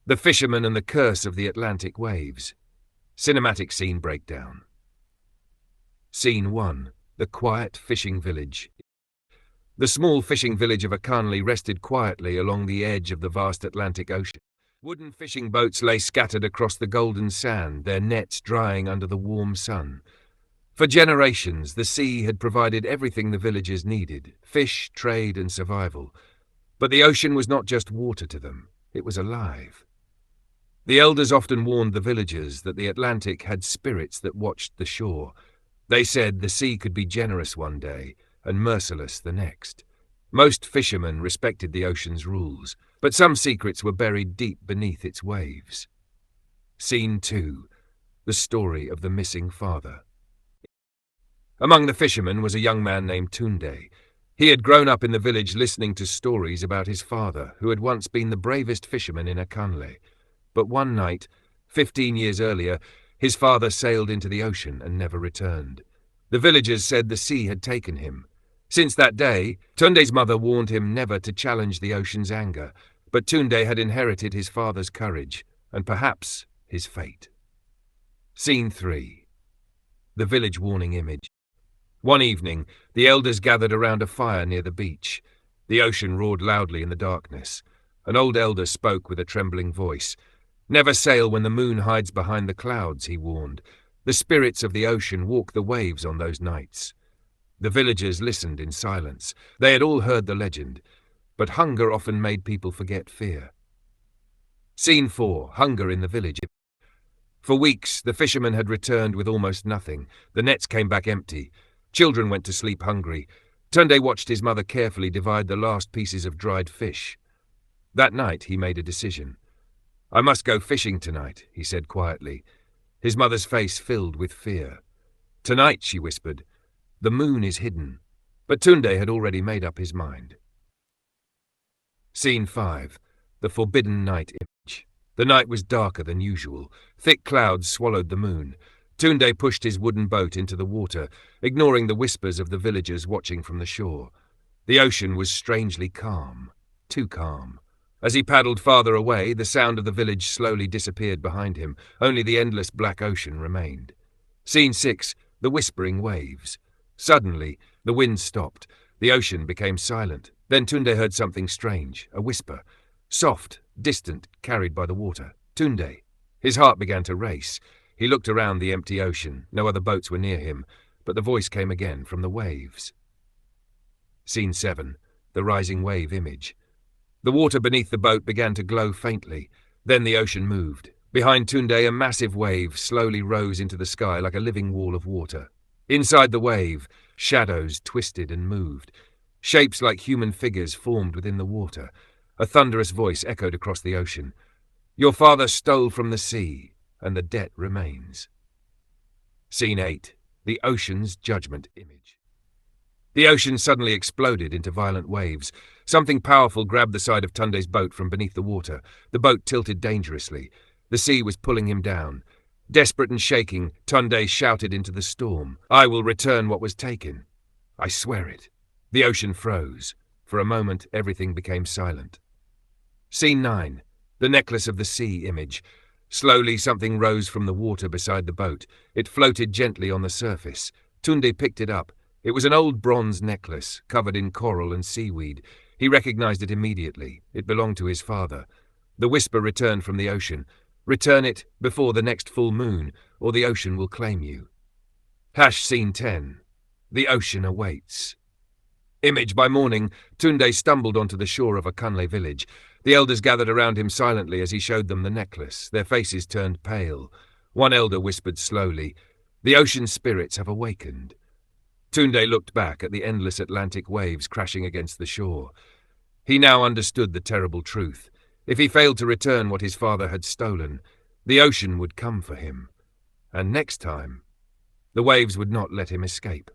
The Fisherman and the Curse of the Atlantic Waves. Cinematic scene breakdown. Scene 1. The quiet fishing village. The small fishing village of Akanli rested quietly along the edge of the vast Atlantic Ocean. Wooden fishing boats lay scattered across the golden sand, their nets drying under the warm sun. For generations, the sea had provided everything the villagers needed: fish, trade, and survival. But the ocean was not just water to them, it was alive. The elders often warned the villagers that the Atlantic had spirits that watched the shore. They said the sea could be generous one day and merciless the next. Most fishermen respected the ocean's rules, but some secrets were buried deep beneath its waves. Scene 2. The story of the missing father. Among the fishermen was a young man named Tunde. He had grown up in the village listening to stories about his father, who had once been the bravest fisherman in Akanle. But one night, 15 years earlier, his father sailed into the ocean and never returned. The villagers said the sea had taken him. Since that day, Tunde's mother warned him never to challenge the ocean's anger, but Tunde had inherited his father's courage, and perhaps his fate. Scene 3. The village warning image. One evening, the elders gathered around a fire near the beach. The ocean roared loudly in the darkness. An old elder spoke with a trembling voice. "Never sail when the moon hides behind the clouds," he warned. "The spirits of the ocean walk the waves on those nights." The villagers listened in silence. They had all heard the legend, but hunger often made people forget fear. Scene 4. Hunger in the village. For weeks, the fishermen had returned with almost nothing. The nets came back empty. Children went to sleep hungry. Tunde watched his mother carefully divide the last pieces of dried fish. That night, he made a decision. "I must go fishing tonight," he said quietly. His mother's face filled with fear. "Tonight," she whispered, "the moon is hidden." But Tunde had already made up his mind. Scene 5. The forbidden night image. The night was darker than usual. Thick clouds swallowed the moon. Tunde pushed his wooden boat into the water, ignoring the whispers of the villagers watching from the shore. The ocean was strangely calm, too calm. As he paddled farther away, the sound of the village slowly disappeared behind him. Only the endless black ocean remained. Scene 6. The whispering waves. Suddenly, the wind stopped. The ocean became silent. Then Tunde heard something strange, a whisper. Soft, distant, carried by the water. "Tunde." His heart began to race. He looked around the empty ocean. No other boats were near him, but the voice came again from the waves. Scene 7. The rising wave image. The water beneath the boat began to glow faintly. Then the ocean moved. Behind Tunde, a massive wave slowly rose into the sky like a living wall of water. Inside the wave, shadows twisted and moved. Shapes like human figures formed within the water. A thunderous voice echoed across the ocean. "Your father stole from the sea, and the debt remains." Scene 8. The ocean's judgment image. The ocean suddenly exploded into violent waves. Something powerful grabbed the side of Tunde's boat from beneath the water. The boat tilted dangerously. The sea was pulling him down. Desperate and shaking, Tunde shouted into the storm, "I will return what was taken. I swear it." The ocean froze. For a moment, everything became silent. Scene 9. The necklace of the sea image. Slowly, something rose from the water beside the boat. It floated gently on the surface. Tunde picked it up. It was an old bronze necklace, covered in coral and seaweed. He recognized it immediately. It belonged to his father. The whisper returned from the ocean. "Return it before the next full moon, or the ocean will claim you." Scene 10. The ocean awaits. Image. By morning, Tunde stumbled onto the shore of Akanle village. The elders gathered around him silently as he showed them the necklace. Their faces turned pale. One elder whispered slowly, "The ocean spirits have awakened." Tunde looked back at the endless Atlantic waves crashing against the shore. He now understood the terrible truth. If he failed to return what his father had stolen, the ocean would come for him. And next time, the waves would not let him escape.